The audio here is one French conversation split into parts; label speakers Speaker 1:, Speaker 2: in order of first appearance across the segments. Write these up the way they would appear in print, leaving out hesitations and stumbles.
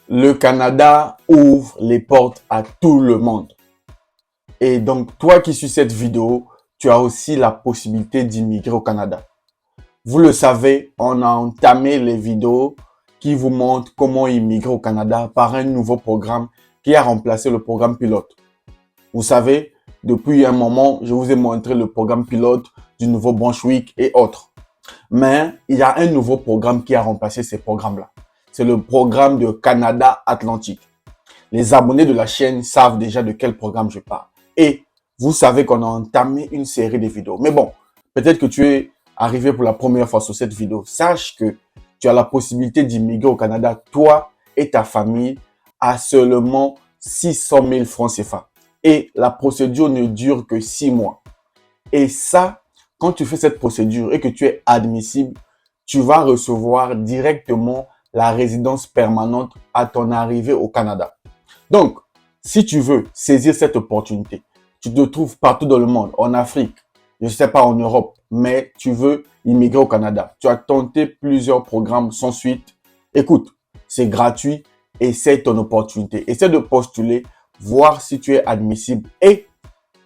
Speaker 1: Le Canada ouvre les portes à tout le monde. Et donc, toi qui suis cette vidéo, tu as aussi la possibilité d'immigrer au Canada. Vous le savez, on a entamé les vidéos qui vous montrent comment immigrer au Canada par un nouveau programme qui a remplacé le programme pilote. Vous savez, depuis un moment, je vous ai montré le programme pilote du nouveau Brunswick et autres. Mais il y a un nouveau programme qui a remplacé ces programmes-là. C'est le programme de Canada Atlantique. Les abonnés de la chaîne savent déjà de quel programme je parle. Et vous savez qu'on a entamé une série de vidéos. Mais bon, peut-être que tu es arrivé pour la première fois sur cette vidéo. Sache que tu as la possibilité d'immigrer au Canada, toi et ta famille, à seulement 600 000 francs CFA. Et la procédure ne dure que 6 mois. Et ça, quand tu fais cette procédure et que tu es admissible, tu vas recevoir directement la résidence permanente à ton arrivée au Canada. Donc, si tu veux saisir cette opportunité, tu te trouves partout dans le monde, en Afrique, je ne sais pas, en Europe, mais tu veux immigrer au Canada. Tu as tenté plusieurs programmes sans suite. Écoute, c'est gratuit, essaie ton opportunité. Essaie de postuler, voir si tu es admissible et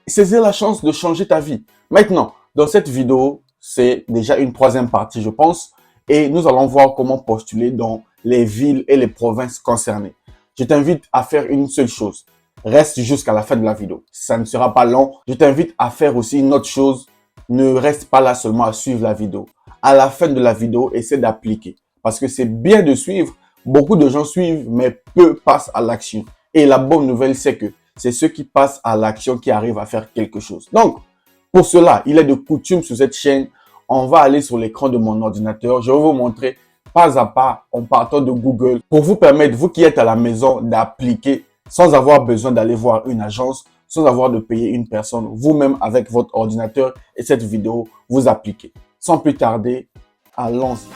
Speaker 1: saisir la chance de changer ta vie. Maintenant, dans cette vidéo, c'est déjà une troisième partie, je pense, et nous allons voir comment postuler dans les villes et les provinces concernées. Je t'invite à faire une seule chose. Reste jusqu'à la fin de la vidéo. Ça ne sera pas long. Je t'invite à faire aussi une autre chose. Ne reste pas là seulement à suivre la vidéo. À la fin de la vidéo, essaie d'appliquer. Parce que c'est bien de suivre. Beaucoup de gens suivent, mais peu passent à l'action. Et la bonne nouvelle, c'est que c'est ceux qui passent à l'action qui arrivent à faire quelque chose. Donc, pour cela, il est de coutume sur cette chaîne, on va aller sur l'écran de mon ordinateur. Je vais vous montrer pas à pas en partant de Google pour vous permettre, vous qui êtes à la maison, d'appliquer sans avoir besoin d'aller voir une agence, sans avoir de payer une personne, vous-même avec votre ordinateur et cette vidéo, vous appliquez. Sans plus tarder, allons-y.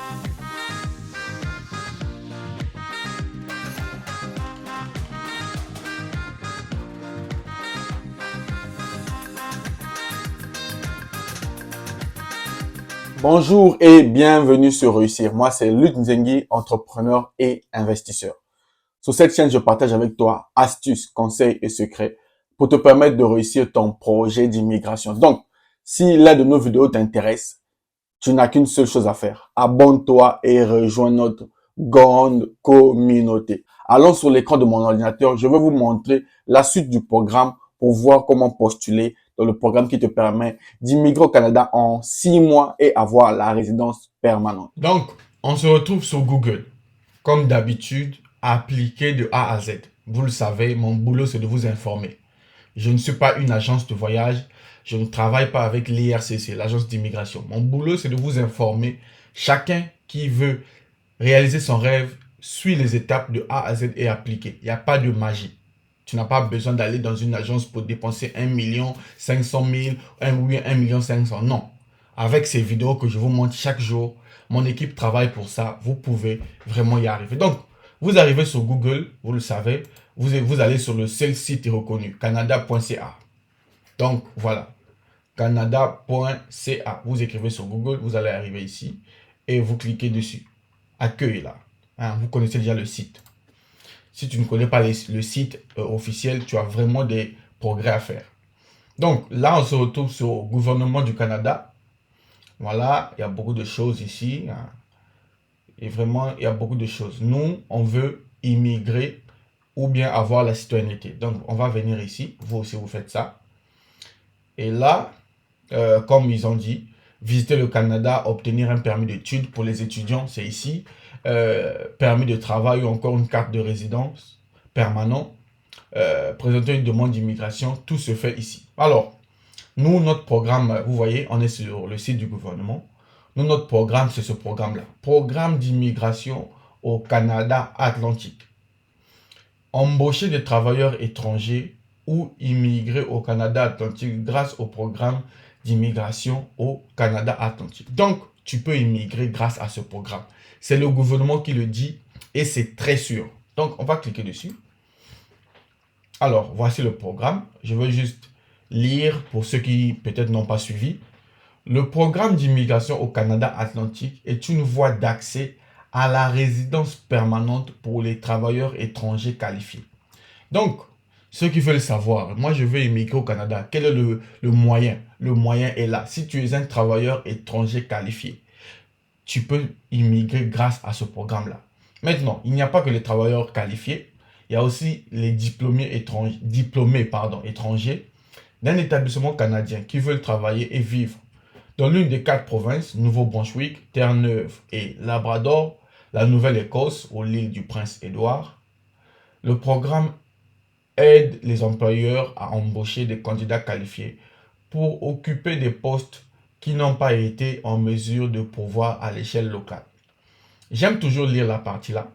Speaker 1: Bonjour et bienvenue sur Réussir. Moi, c'est Luc Nzengi, entrepreneur et investisseur. Sur cette chaîne, je partage avec toi astuces, conseils et secrets pour te permettre de réussir ton projet d'immigration. Donc, si l'un de nos vidéos t'intéresse, tu n'as qu'une seule chose à faire. Abonne-toi et rejoins notre grande communauté. Allons sur l'écran de mon ordinateur. Je vais vous montrer la suite du programme pour voir comment postuler dans le programme qui te permet d'immigrer au Canada en 6 mois et avoir la résidence permanente.
Speaker 2: Donc, on se retrouve sur Google. Comme d'habitude, appliquer de A à Z. Vous le savez, mon boulot, c'est de vous informer. Je ne suis pas une agence de voyage. Je ne travaille pas avec l'IRCC, l'agence d'immigration. Mon boulot, c'est de vous informer. Chacun qui veut réaliser son rêve suit les étapes de A à Z et appliquer. Il n'y a pas de magie. Tu n'as pas besoin d'aller dans une agence pour dépenser 1 500 000, ou 1 500 000. Non. Avec ces vidéos que je vous montre chaque jour, mon équipe travaille pour ça. Vous pouvez vraiment y arriver. Donc, vous arrivez sur Google, vous le savez, vous allez sur le seul site reconnu, canada.ca. Donc, voilà, canada.ca. Vous écrivez sur Google, vous allez arriver ici et vous cliquez dessus. Accueil là. Hein, vous connaissez déjà le site. Si tu ne connais pas le site officiel, tu as vraiment des progrès à faire. Donc, là, on se retrouve sur le gouvernement du Canada. Voilà, il y a beaucoup de choses ici. Hein. Et vraiment, il y a beaucoup de choses. Nous, on veut immigrer ou bien avoir la citoyenneté. Donc, on va venir ici. Vous aussi, vous faites ça. Et là, comme ils ont dit, visiter le Canada, obtenir un permis d'études pour les étudiants, c'est ici. Permis de travail ou encore une carte de résidence permanent. Présenter une demande d'immigration, tout se fait ici. Alors, nous, notre programme, vous voyez, on est sur le site du gouvernement. Nous, notre programme, c'est ce programme-là. Programme d'immigration au Canada Atlantique. Embaucher des travailleurs étrangers ou immigrer au Canada Atlantique grâce au programme d'immigration au Canada Atlantique. Donc, tu peux immigrer grâce à ce programme. C'est le gouvernement qui le dit et c'est très sûr. Donc, on va cliquer dessus. Alors, voici le programme. Je vais juste lire pour ceux qui peut-être n'ont pas suivi. Le programme d'immigration au Canada Atlantique est une voie d'accès à la résidence permanente pour les travailleurs étrangers qualifiés. Donc, ceux qui veulent savoir, moi je veux immigrer au Canada, quel est le moyen? Le moyen est là. Si tu es un travailleur étranger qualifié, tu peux immigrer grâce à ce programme-là. Maintenant, il n'y a pas que les travailleurs qualifiés, il y a aussi les diplômés étrangers d'un établissement canadien qui veulent travailler et vivre dans l'une des 4 provinces, Nouveau-Brunswick, Terre-Neuve et Labrador, la Nouvelle-Écosse ou l'île du Prince-Édouard. Le programme aide les employeurs à embaucher des candidats qualifiés pour occuper des postes qui n'ont pas été en mesure de pourvoir à l'échelle locale. J'aime toujours lire la partie là.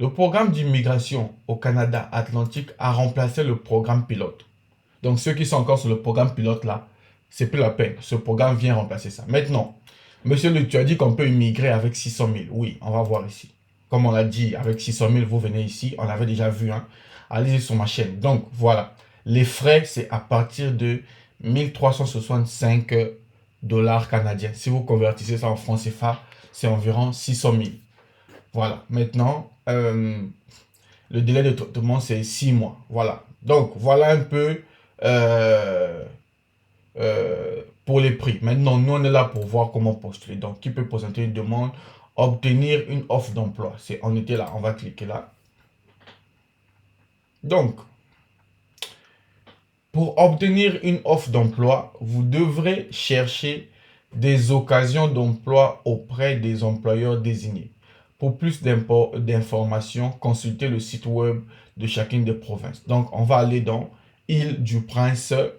Speaker 2: Le programme d'immigration au Canada Atlantique a remplacé le programme pilote. Donc ceux qui sont encore sur le programme pilote là, c'est plus la peine. Ce programme vient remplacer ça. Maintenant, monsieur Luc, tu as dit qu'on peut immigrer avec 600 000. Oui, on va voir ici. Comme on l'a dit, avec 600 000, vous venez ici. On l'avait déjà vu. Hein. Allez sur ma chaîne. Donc voilà. Les frais, c'est à partir de 1365 dollars canadiens. Si vous convertissez ça en francs CFA, c'est environ 600 000. Voilà. Maintenant, le délai de traitement, c'est 6 mois. Voilà. Donc, voilà un peu pour les prix. Maintenant, nous, on est là pour voir comment postuler. Donc, qui peut présenter une demande, obtenir une offre d'emploi. On était là. On va cliquer là. Donc, pour obtenir une offre d'emploi, vous devrez chercher des occasions d'emploi auprès des employeurs désignés. Pour plus d'informations, consultez le site web de chacune des provinces. Donc, on va aller dans Île du Prince-Édouard.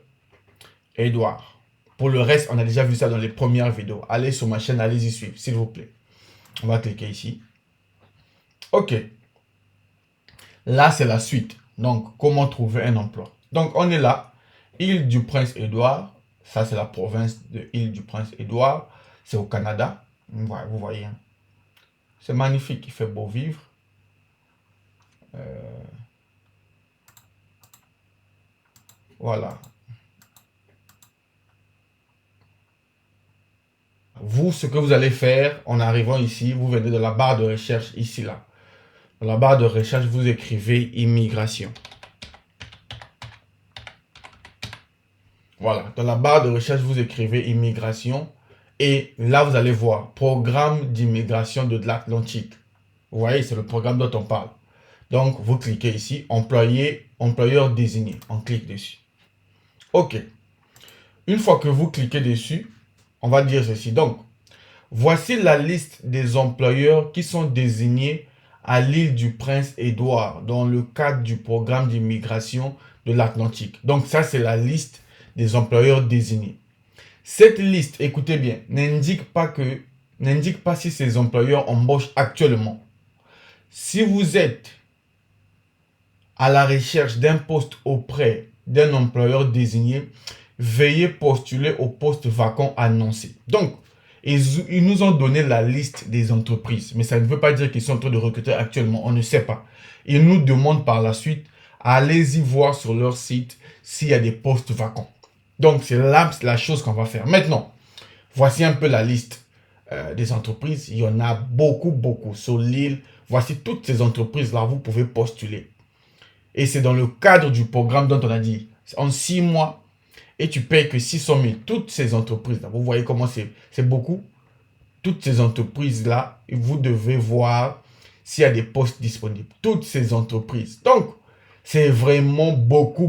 Speaker 2: Pour le reste, on a déjà vu ça dans les premières vidéos. Allez sur ma chaîne, allez-y suivre, s'il vous plaît. On va cliquer ici. OK. Là, c'est la suite. Donc, comment trouver un emploi? Donc, on est là. Île du Prince-Édouard. Ça, c'est la province de Île du Prince-Édouard. C'est au Canada. Ouais, vous voyez. Hein. C'est magnifique. Il fait beau vivre. Voilà. Vous, ce que vous allez faire en arrivant ici, vous venez de la barre de recherche ici, là. Dans la barre de recherche, vous écrivez immigration. Voilà. Dans la barre de recherche, vous écrivez immigration. Et là, vous allez voir programme d'immigration de l'Atlantique. Vous voyez, c'est le programme dont on parle. Donc, vous cliquez ici, employeur désigné. On clique dessus. OK. Une fois que vous cliquez dessus, on va dire ceci. Donc, voici la liste des employeurs qui sont désignés à l'île du Prince-Édouard dans le cadre du programme d'immigration de l'Atlantique. Donc, ça, c'est la liste des employeurs désignés. Cette liste, écoutez bien, n'indique pas si ces employeurs embauchent actuellement. Si vous êtes à la recherche d'un poste auprès d'un employeur désigné, veuillez postuler au poste vacant annoncé. Donc, ils nous ont donné la liste des entreprises, mais ça ne veut pas dire qu'ils sont en train de recruter actuellement, on ne sait pas. Ils nous demandent par la suite, allez-y voir sur leur site s'il y a des postes vacants. Donc, c'est là la chose qu'on va faire. Maintenant, voici un peu la liste des entreprises. Il y en a beaucoup sur l'île. Voici toutes ces entreprises-là, vous pouvez postuler. Et c'est dans le cadre du programme dont on a dit, en 6 mois, et tu payes que 600 000. Toutes ces entreprises-là, vous voyez comment c'est beaucoup. Toutes ces entreprises-là, vous devez voir s'il y a des postes disponibles. Toutes ces entreprises. Donc, c'est vraiment beaucoup.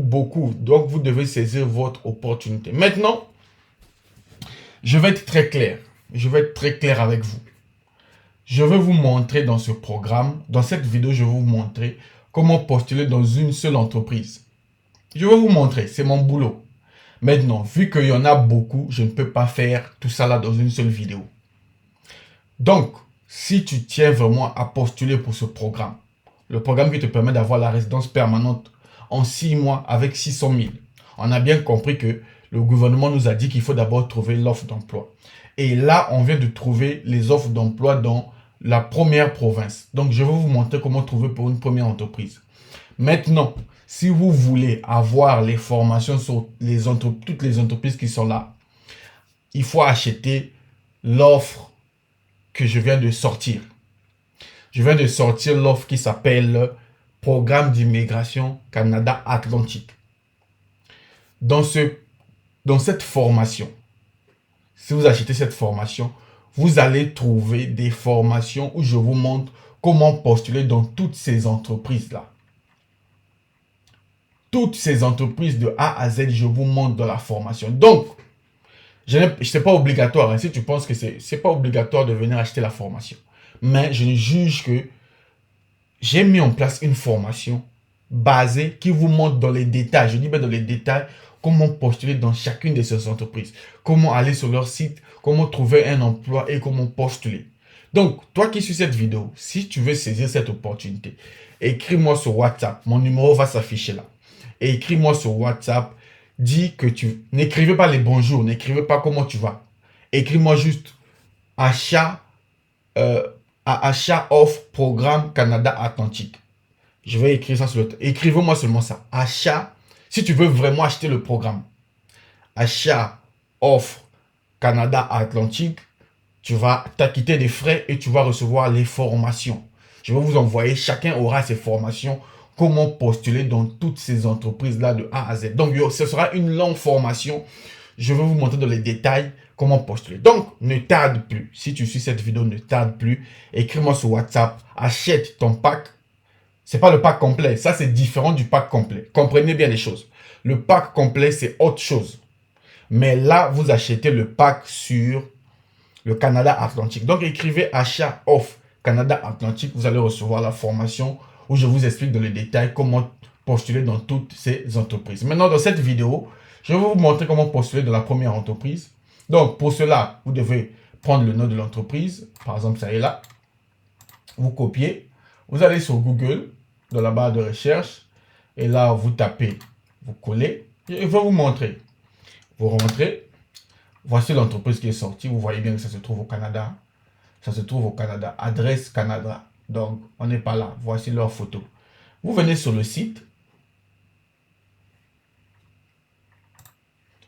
Speaker 2: Donc, vous devez saisir votre opportunité. Maintenant, je vais être très clair. Je vais être très clair avec vous. Je vais vous montrer dans ce programme, dans cette vidéo, je vais vous montrer comment postuler dans une seule entreprise. Je vais vous montrer, c'est mon boulot. Maintenant, vu qu'il y en a beaucoup, je ne peux pas faire tout ça là dans une seule vidéo. Donc, si tu tiens vraiment à postuler pour ce programme, le programme qui te permet d'avoir la résidence permanente en 6 mois avec 600 000, on a bien compris que le gouvernement nous a dit qu'il faut d'abord trouver l'offre d'emploi. Et là, on vient de trouver les offres d'emploi dans la première province. Donc, je vais vous montrer comment trouver pour une première entreprise. Maintenant, si vous voulez avoir les formations sur toutes les entreprises qui sont là, il faut acheter l'offre que je viens de sortir. Je viens de sortir l'offre qui s'appelle Programme d'immigration Canada Atlantique. Dans cette formation, si vous achetez cette formation, vous allez trouver des formations où je vous montre comment postuler dans toutes ces entreprises-là. Toutes ces entreprises de A à Z, je vous montre dans la formation. Donc, ce n'est pas obligatoire. Hein, si tu penses que c'est pas obligatoire de venir acheter la formation. Mais je juge que j'ai mis en place une formation basée qui vous montre dans les détails. Je dis bien dans les détails comment postuler dans chacune de ces entreprises. Comment aller sur leur site, comment trouver un emploi et comment postuler. Donc, toi qui suis cette vidéo, si tu veux saisir cette opportunité, écris-moi sur WhatsApp. Mon numéro va s'afficher là. Et écris-moi sur WhatsApp. Dis que n'écrivez pas les bonjours, n'écrivez pas comment tu vas. Écris-moi juste achat, achat offre programme Canada Atlantique. Je vais écrire ça sur le... Écrivez-moi seulement ça. Achat, si tu veux vraiment acheter le programme. Achat offre Canada Atlantique. Tu vas t'acquitter des frais et tu vas recevoir les formations. Je vais vous envoyer, chacun aura ses formations, comment postuler dans toutes ces entreprises-là de A à Z. Donc, ce sera une longue formation. Je vais vous montrer dans les détails comment postuler. Donc, ne tarde plus. Si tu suis cette vidéo, ne tarde plus. Écris-moi sur WhatsApp. Achète ton pack. C'est pas le pack complet. Ça, c'est différent du pack complet. Comprenez bien les choses. Le pack complet, c'est autre chose. Mais là, vous achetez le pack sur le Canada Atlantique. Donc, écrivez achat offre Canada Atlantique. Vous allez recevoir la formation où je vous explique dans les détails comment postuler dans toutes ces entreprises. Maintenant, dans cette vidéo, je vais vous montrer comment postuler dans la première entreprise. Donc, pour cela, vous devez prendre le nom de l'entreprise. Par exemple, ça est là. Vous copiez. Vous allez sur Google, dans la barre de recherche. Et là, vous tapez, vous collez. Et je vais vous montrer. Vous rentrez. Voici l'entreprise qui est sortie. Vous voyez bien que ça se trouve au Canada. Ça se trouve au Canada. Adresse Canada. Donc, on n'est pas là. Voici leur photo. Vous venez sur le site.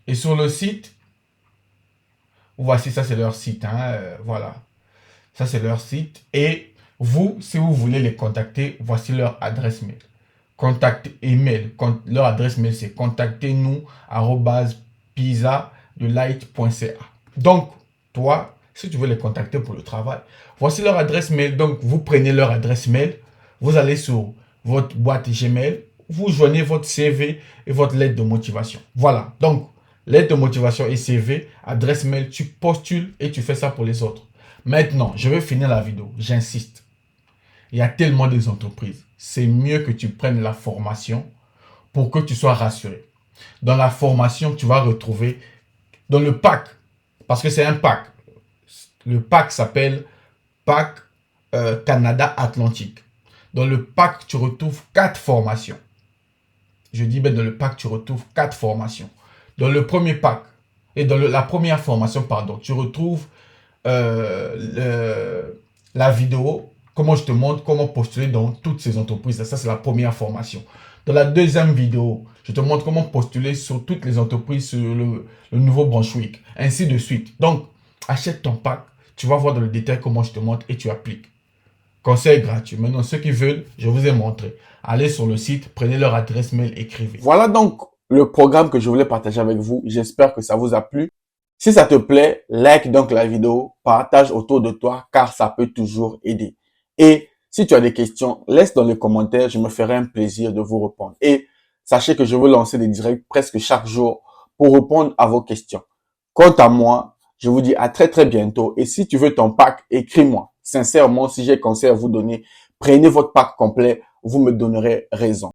Speaker 2: Et sur le site, voici, ça c'est leur site. Hein, voilà. Ça c'est leur site. Et vous, si vous voulez les contacter, voici leur adresse mail. Contact email. Leur adresse mail, c'est contactez-nous@pizza-de-light.ca. Donc, toi, si tu veux les contacter pour le travail, voici leur adresse mail. Donc, vous prenez leur adresse mail, vous allez sur votre boîte Gmail, vous joignez votre CV et votre lettre de motivation. Voilà. Donc, lettre de motivation et CV, adresse mail, tu postules et tu fais ça pour les autres. Maintenant, je vais finir la vidéo. J'insiste. Il y a tellement des entreprises. C'est mieux que tu prennes la formation pour que tu sois rassuré. Dans la formation, tu vas retrouver dans le pack, parce que c'est un pack. Le pack s'appelle Pack Canada Atlantique. Dans le pack, tu retrouves 4 formations. Je dis bien dans le pack, tu retrouves 4 formations. Dans le premier pack, et dans la première formation, pardon, tu retrouves la vidéo, comment je te montre comment postuler dans toutes ces entreprises. Ça, c'est la première formation. Dans la deuxième vidéo, je te montre comment postuler sur toutes les entreprises sur le Nouveau-Brunswick, ainsi de suite. Donc, achète ton pack, tu vas voir dans le détail comment je te montre et tu appliques. Conseil gratuit. Maintenant, ceux qui veulent, je vous ai montré. Allez sur le site, prenez leur adresse mail, écrivez.
Speaker 1: Voilà donc le programme que je voulais partager avec vous. J'espère que ça vous a plu. Si ça te plaît, like donc la vidéo, partage autour de toi car ça peut toujours aider. Et si tu as des questions, laisse dans les commentaires, je me ferai un plaisir de vous répondre. Et sachez que je veux lancer des directs presque chaque jour pour répondre à vos questions. Quant à moi, je vous dis à très bientôt. Et si tu veux ton pack, écris-moi. Sincèrement, si j'ai conseil à vous donner, prenez votre pack complet, vous me donnerez raison.